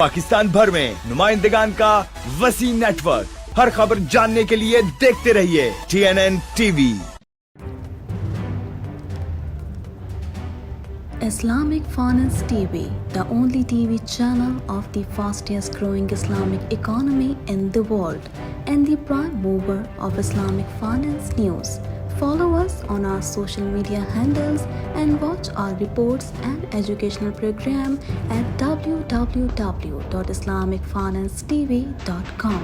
पाकिस्तान भर में नुमाइंदगान का वसी नेटवर्क, हर खबर जानने के लिए देखते रहिए TNN TV। Islamic Finance TV, the only TV channel of the fastest growing Islamic economy in the world and the prime mover of Islamic finance news. Follow us on our social media handles and watch our reports and educational program at www.islamicfinancetv.com.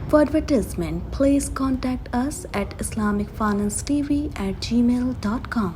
For advertisement, please contact us at islamicfinancetv@gmail.com.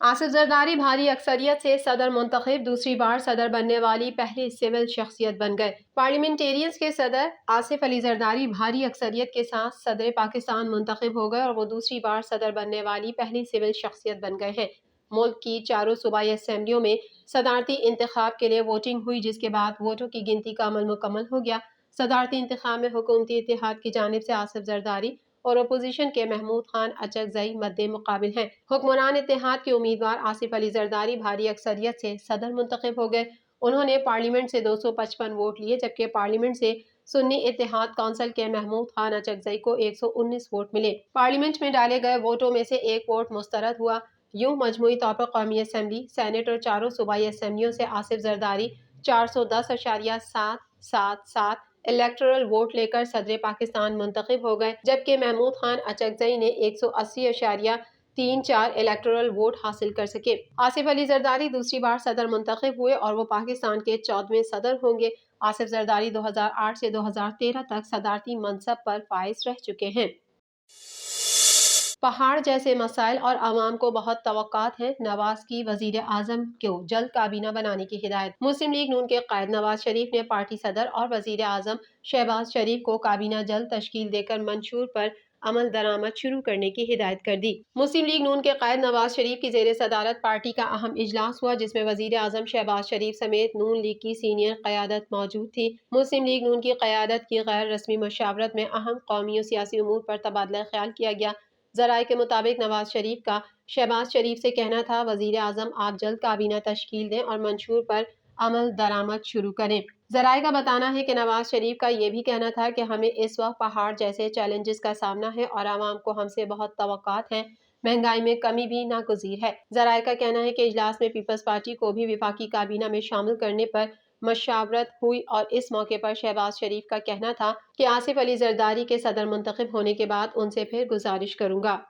Asif Zardari भारी अक्सरियत से सदर मुंतखब, दूसरी बार सदर बनने वाली पहली सिविल शख्सियत बन गए। पार्लियामेंटेरियंस के सदर आसिफ अली जरदारी भारी अक्सरियत के साथ सदर पाकिस्तान मुंतखब हो गए और वो दूसरी बार सदर बनने वाली पहली सिविल शख्सियत बन गए हैं। मुल्क की चारों सूबाई असम्बलियों में सदारती इंतखाब के लिए वोटिंग हुई, जिसके बाद वोटों की गिनती का अमल मुकम्मल हो गया। सदारती इंतखाब में हुकूमती इत्तेहाद की जानिब से आसिफ जरदारी और अपोजिशन के महमूद खान अचकजई मद्दे मुकाबिल हैं। हुक्मरान इत्तेहाद के उम्मीदवार आसिफ अली जरदारी भारी अक्सरियत से सदर मुंतखब हो गए। उन्होंने पार्लियामेंट से 255 वोट लिए, जबकि पार्लियामेंट से सुन्नी इत्तेहाद कौंसिल के महमूद खान अचकजई को 119 वोट मिले। पार्लियामेंट में डाले गए वोटों में से एक वोट मुस्तरद हुआ। यूं मजमूई तौर पर कौमी असम्बली, सेनेट और चारों सूबाई असम्बलियों से आसिफ जरदारी 410.777 इलेक्टोरल वोट लेकर सदर पाकिस्तान मुंतखब हो गए, जबकि महमूद खान अचकजई ने 180.34 इलेक्टोरल वोट हासिल कर सके। आसिफ अली जरदारी दूसरी बार सदर मुंतखब हुए और वो पाकिस्तान के 14वें सदर होंगे। आसिफ जरदारी 2008 से 2013 तक सदारती मनसब पर फाइज रह चुके हैं। पहाड़ जैसे मसाइल और आवाम को बहुत तवक्कात है, नवाज की वजीर आजम को जल्द काबीना बनाने की हिदायत। मुस्लिम लीग नून के कायद नवाज शरीफ ने पार्टी सदर और वजीर आजम शहबाज शरीफ को काबीना जल्द तश्कील देकर मंशूर पर अमल दरामद शुरू करने की हिदायत कर दी। मुस्लिम लीग नून के कायद नवाज शरीफ की जेर सदारत पार्टी का अहम इजलास हुआ, जिसमें वजीर आजम शहबाज शरीफ समेत नून लीग की सीनियर क़यादत मौजूद थी। मुस्लिम लीग नून की क़यादत की गैर रस्मी मशावरत में अहम कौमी और सियासी उमूर पर तबादला ख्याल किया गया। ज़राए के मुताबिक नवाज शरीफ का शहबाज शरीफ से कहना था, वजीर आजम आप जल्द काबीना तश्कील दें और मंशूर पर अमल दरामद शुरू करें। ज़राए का बताना है कि नवाज शरीफ का ये भी कहना था कि हमें इस वक्त पहाड़ जैसे चैलेंजेस का सामना है और आवाम को हमसे बहुत तवक्कात हैं। महंगाई में कमी भी नागुज़ीर है। ज़राए का कहना है कि इजलास में पीपल्स पार्टी को भी विफाकी काबीना में शामिल करने पर मशावरत हुई और इस मौके पर शहबाज शरीफ का कहना था कि आसिफ अली जरदारी के सदर मुंतखब होने के बाद उनसे फिर गुजारिश करूंगा।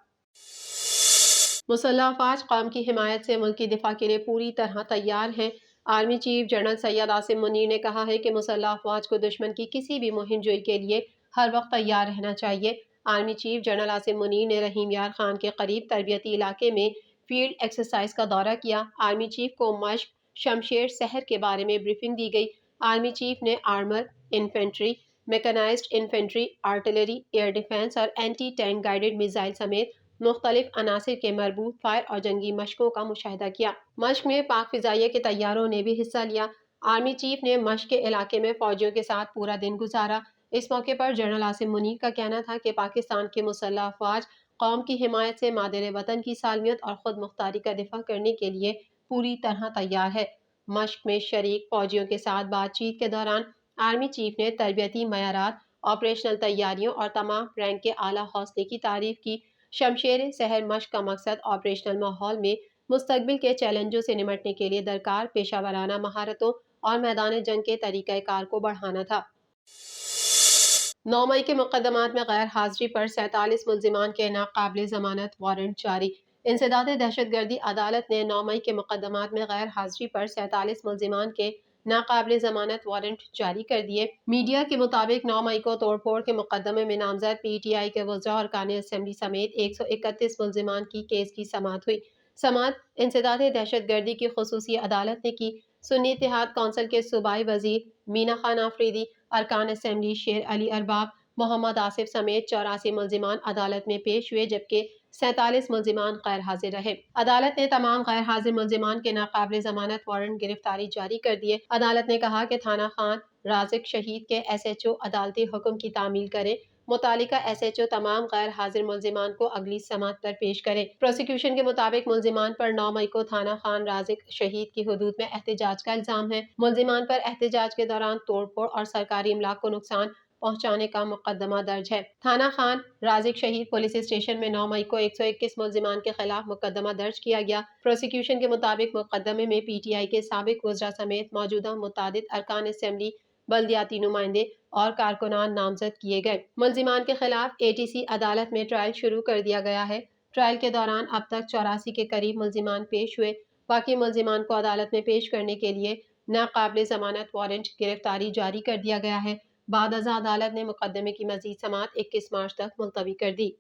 मुसल्लह अफवाज कौम की हिमायत से मुल्क की दिफा के लिए पूरी तरह तैयार हैं। Army chief general Syed Asim Munir ने कहा है कि मुसल्लह अफवाज को दुश्मन की किसी भी मुहिम जोई के लिए हर वक्त तैयार रहना चाहिए। Army chief general Asim Munir ने रहीम यार खान के करीब तरबियती इलाके में फील्ड एक्सरसाइज का दौरा किया। आर्मी चीफ को मश्क शमशेर शहर के बारे में ब्रीफिंग दी गई। आर्मी चीफ ने armour, infantry, mechanised infantry, artillery, air defence और एंटी टैंक गाइडेड मिसाइल समेत मुख्तलिफ अनासिर के मरबूत फायर और जंगी मशकों का मुशाहिदा किया। मश्क में पाक फिजाइया के तैयारों ने भी हिस्सा लिया। आर्मी चीफ ने मश्क के इलाके में फौजियों के साथ पूरा दिन गुजारा। इस मौके पर जनरल आसिम मुनीर का कहना था कि पाकिस्तान के मुसल्लह अफवाज कौम की हिमायत से मादर वतन की सालमियत और खुद मुख्तारी का दिफा करने के लिए पूरी तरह तैयार है। मश्क में शरीक फौजियों के साथ बातचीत के दौरान आर्मी चीफ ने तरबियती मयारात, ऑपरेशनल तैयारियों और तमाम रैंक के आला हौसले की तारीफ की। शमशेर शहर मश्क का मकसद ऑपरेशनल माहौल में मुस्तकबिल के चैलेंजों से निमटने के लिए दरकार पेशावराना महारतों और मैदान जंग के तरीक़ाकार को बढ़ाना था। 9 मई के मुकदमात में गैर हाजिरी पर 47 मुल्जिमान के नाकाबिल जमानत वारंट जारी। इंसदाद दहशतगर्दी अदालत ने 9 मई के मुकदमात में गैर हाजिरी पर 47 मुल्जिमान के नाकाबिल जमानत वारंट जारी कर दिए। मीडिया के मुताबिक 9 मई को तोड़फोड़ के मुकदमे में नामजद PTI के वज़रा और अरकान असम्बली समेत 131 मुल्जिमान की केस की समाअत हुई। समाअत इंसदाद दहशतगर्दी की खुसूसी अदालत ने की। सुन्नी इत्तेहाद कौंसिल के सूबाई वजीर मीना खान आफरीदी, अरकान असम्बली शेर अली अरबाब, मोहम्मद आसिफ समेत 84 मुल्जिमान अदालत में पेश हुए, जबकि 47 मुल्जिमान गैर हाजिर रहे। अदालत ने तमाम गैर हाजिर मुल्जिमान के नाकाबिल जमानत वारंट गिरफ्तारी जारी कर दिए। अदालत ने कहा कि थाना खान राजिक शहीद के SHO अदालती हुक्म की तामील करें। متعلقہ SHO تمام غیر حاضر ملزمان کو اگلی سماعت پر پیش کرے۔ پروسیکیوشن کے مطابق ملزمان پر 9 مئی کو تھانہ خان رازق شہید کی حدود میں احتجاج کا الزام ہے۔ ملزمان پر احتجاج کے دوران توڑ پھوڑ اور سرکاری املاک کو نقصان پہنچانے کا مقدمہ درج ہے۔ تھانہ خان رازق شہید پولیس اسٹیشن میں 9 مئی کو 121 ملزمان کے خلاف مقدمہ درج کیا گیا۔ پروسیکیوشن کے مطابق مقدمے میں PTI کے سابق وزراء سمیت موجودہ متعدد ارکان اسمبلی، بلدیاتی نمائندے اور کارکنان نامزد کیے گئے۔ ملزمان کے خلاف ATC عدالت میں ٹرائل شروع کر دیا گیا ہے۔ ٹرائل کے دوران اب تک 84 کے قریب ملزمان پیش ہوئے۔ باقی ملزمان کو عدالت میں پیش کرنے کے لیے ناقابل ضمانت وارنٹ گرفتاری جاری کر دیا گیا ہے۔ بعد ازاں عدالت نے مقدمے کی مزید سماعت 21 مارچ تک ملتوی کر دی۔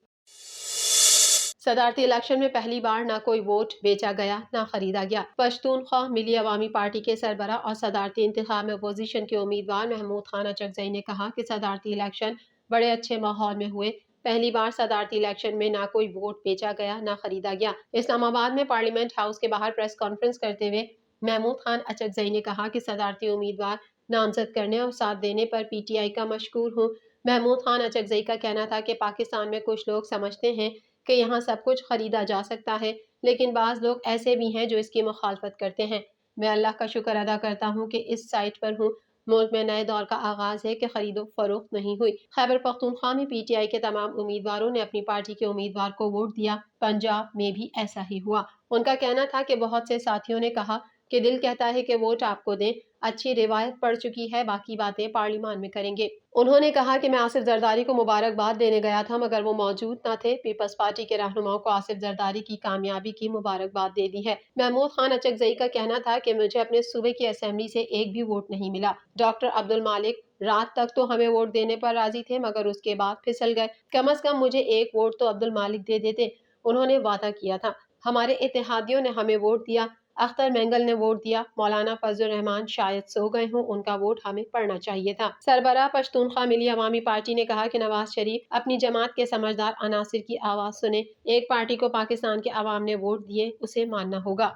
صدارتی الیکشن میں پہلی بار نہ کوئی ووٹ بیچا گیا نہ خریدا گیا۔ پشتونخوا ملی عوامی پارٹی کے سربراہ اور صدارتی انتخاب میں اپوزیشن کے امیدوار محمود خان اچکزئی نے کہا کہ صدارتی الیکشن بڑے اچھے ماحول میں ہوئے۔ پہلی بار صدارتی الیکشن میں نہ کوئی ووٹ بیچا گیا نہ خریدا گیا۔ اسلام آباد میں پارلیمنٹ ہاؤس کے باہر پریس کانفرنس کرتے ہوئے محمود خان اچکزئی نے کہا کہ صدارتی امیدوار نامزد کرنے اور ساتھ دینے پر PTI کا مشکور ہوں۔ محمود خان اچکزئی کا کہنا تھا کہ پاکستان میں کچھ لوگ سمجھتے ہیں کہ یہاں سب کچھ خریدا جا سکتا ہے، لیکن بعض لوگ ایسے بھی ہیں جو اس کی مخالفت کرتے ہیں۔ میں اللہ کا شکر ادا کرتا ہوں کہ اس سائٹ پر ہوں۔ ملک میں نئے دور کا آغاز ہے کہ خرید و فروخت نہیں ہوئی۔ خیبر پختونخوا میں PTI کے تمام امیدواروں نے اپنی پارٹی کے امیدوار کو ووٹ دیا۔ پنجاب میں بھی ایسا ہی ہوا۔ ان کا کہنا تھا کہ بہت سے ساتھیوں نے کہا کہ دل کہتا ہے کہ ووٹ آپ کو دیں، اچھی روایت پڑ چکی ہے، باقی باتیں پارلیمان میں کریں گے۔ انہوں نے کہا کہ میں آصف زرداری کو مبارکباد دینے گیا تھا مگر وہ موجود نہ تھے۔ پیپلز پارٹی کے رہنماؤں کو آصف زرداری کی کامیابی کی مبارکباد دے دی ہے۔ محمود خان اچکزئی کا کہنا تھا کہ مجھے اپنے صوبے کی اسمبلی سے ایک بھی ووٹ نہیں ملا۔ ڈاکٹر عبدالمالک رات تک تو ہمیں ووٹ دینے پر راضی تھے مگر اس کے بعد پھسل گئے۔ کم از کم مجھے ایک ووٹ تو عبدالمالک دے دیتے، انہوں نے وعدہ کیا تھا۔ ہمارے اتحادیوں نے ہمیں ووٹ دیا۔ اختر مینگل نے ووٹ دیا۔ مولانا فضل الرحمان شاید سو گئے ہوں، ان کا ووٹ ہمیں پڑنا چاہیے تھا۔ سربراہ پشتونخوا ملی عوامی پارٹی نے کہا کہ نواز شریف اپنی جماعت کے سمجھدار عناصر کی آواز سنیں۔ ایک پارٹی کو پاکستان کے عوام نے ووٹ دیے، اسے ماننا ہوگا۔